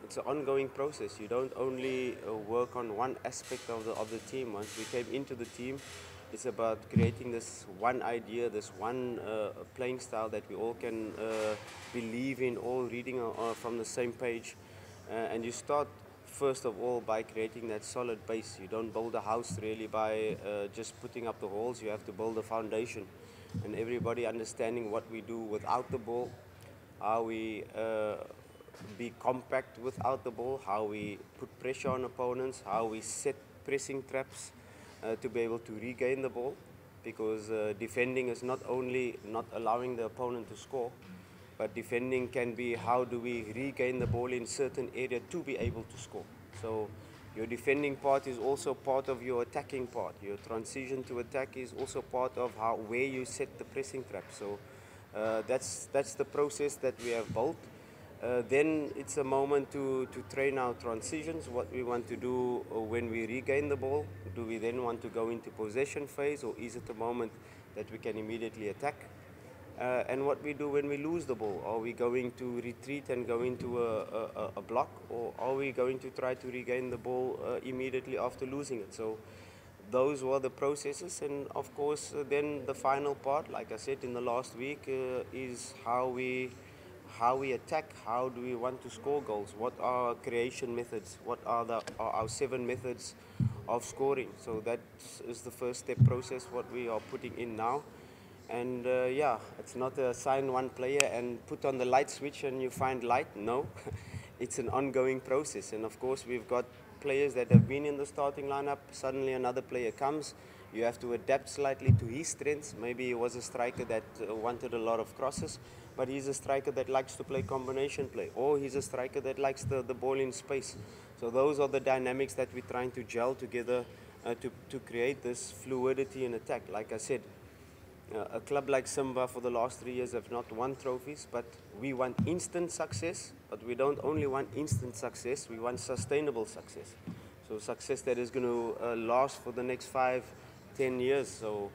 it's an ongoing process. You don't only work on one aspect of the team. Once we came into the team, it's about creating this one idea, this one playing style that we all can believe in, all reading from the same page. And you start first of all by creating that solid base. You don't build a house really by just putting up the walls. You have to build a foundation, and everybody understanding what we do without the ball, how we be compact without the ball, how we put pressure on opponents, how we set pressing traps to be able to regain the ball, because defending is not only not allowing the opponent to score, but defending can be how do we regain the ball in certain area to be able to score. So your defending part is also part of your attacking part. Your transition to attack is also part of where you set the pressing trap. So that's the process that we have built. Then it's a moment to train our transitions, what we want to do when we regain the ball. Do we then want to go into possession phase, or is it a moment that we can immediately attack? And what we do when we lose the ball. Are we going to retreat and go into a block, or are we going to try to regain the ball immediately after losing it? So those were the processes, and of course then the final part, like I said in the last week, is how we attack. How do we want to score goals? What are our creation methods? What are our 7 methods of scoring? So that is the first step process what we are putting in now. And yeah, it's not a sign one player and put on the light switch and you find light. No, it's an ongoing process. And of course, we've got players that have been in the starting lineup. Suddenly another player comes. You have to adapt slightly to his strengths. Maybe he was a striker that wanted a lot of crosses, but he's a striker that likes to play combination play, or he's a striker that likes the ball in space. So those are the dynamics that we're trying to gel together to create this fluidity in attack. Like I said, a club like Simba for the last 3 years have not won trophies, but we want instant success. But we don't only want instant success, we want sustainable success. So success that is going to last for the next 5, 10 years. So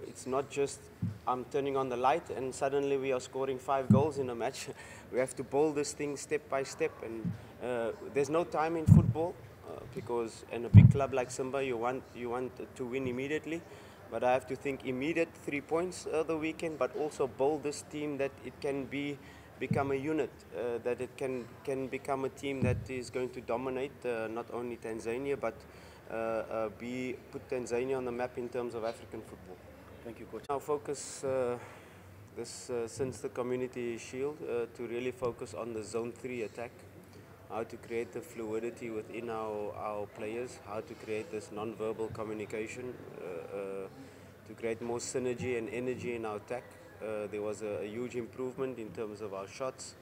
it's not just I'm turning on the light and suddenly we are scoring 5 goals in a match. We have to build this thing step by step, and there's no time in football because in a big club like Simba you want to win immediately. But I have to think immediate 3 points the weekend, but also build this team that it can become a unit, that it can become a team that is going to dominate not only Tanzania, but put Tanzania on the map in terms of African football. Thank you, Coach. Our focus since the Community Shield to really focus on the Zone 3 attack, how to create the fluidity within our players, how to create this non-verbal communication, to create more synergy and energy in our attack. There was a huge improvement in terms of our shots,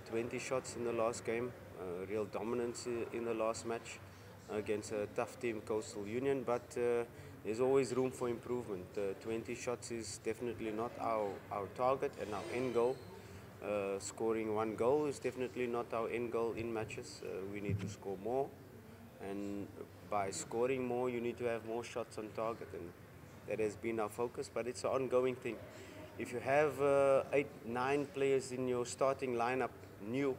20 shots in the last game, real dominance in the last match against a tough team, Coastal Union, but there's always room for improvement. 20 shots is definitely not our target and our end goal. Scoring 1 goal is definitely not our end goal in matches. We need to score more, and by scoring more you need to have more shots on target, and that has been our focus, but it's an ongoing thing. If you have 8, 9 players in your starting lineup new,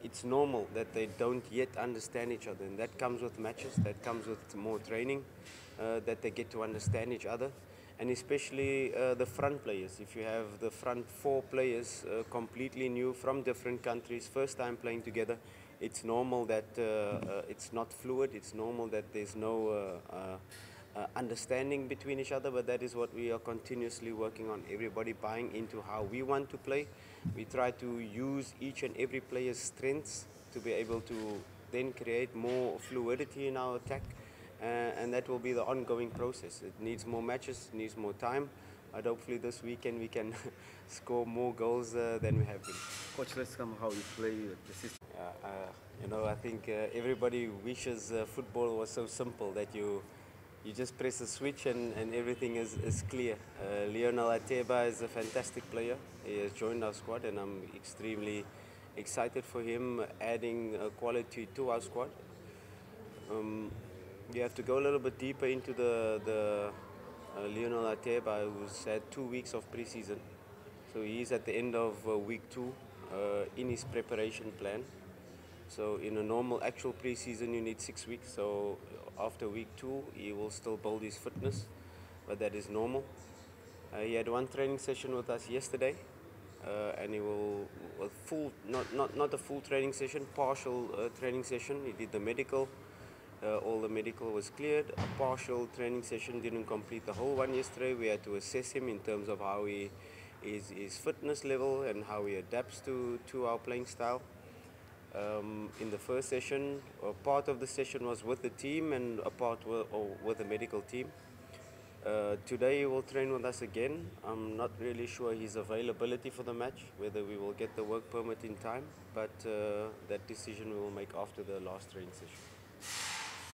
it's normal that they don't yet understand each other, and that comes with matches, that comes with more training, that they get to understand each other. And especially the front players. If you have the front 4 players completely new from different countries, first time playing together, it's normal that it's not fluid. It's normal that there's no understanding between each other, but that is what we are continuously working on. Everybody buying into how we want to play. We try to use each and every player's strengths to be able to then create more fluidity in our attack. And that will be the ongoing process. It needs more matches, it needs more time, but hopefully this weekend we can score more goals than we have been. Coach, let's come how you play the system. You know, I think everybody wishes football was so simple that you just press a switch and everything is clear. Lionel Ateba is a fantastic player. He has joined our squad, and I'm extremely excited for him adding quality to our squad. You have to go a little bit deeper into the Lionel Ateba, who's had 2 weeks of preseason. So he's at the end of week 2. in his preparation plan. So in a normal actual preseason, you need 6 weeks. So after week 2, he will still build his fitness, but that is normal. He had one training session with us yesterday, and he will a full, not a full training session, partial training session. He did the medical. All the medical was cleared. A partial training session, didn't complete the whole one yesterday. We had to assess him in terms of how he is his fitness level and how he adapts to our playing style. In the first session, part of the session was with the team and a part with the medical team. Today he will train with us again. I'm not really sure his availability for the match, whether we will get the work permit in time, but that decision we will make after the last training session.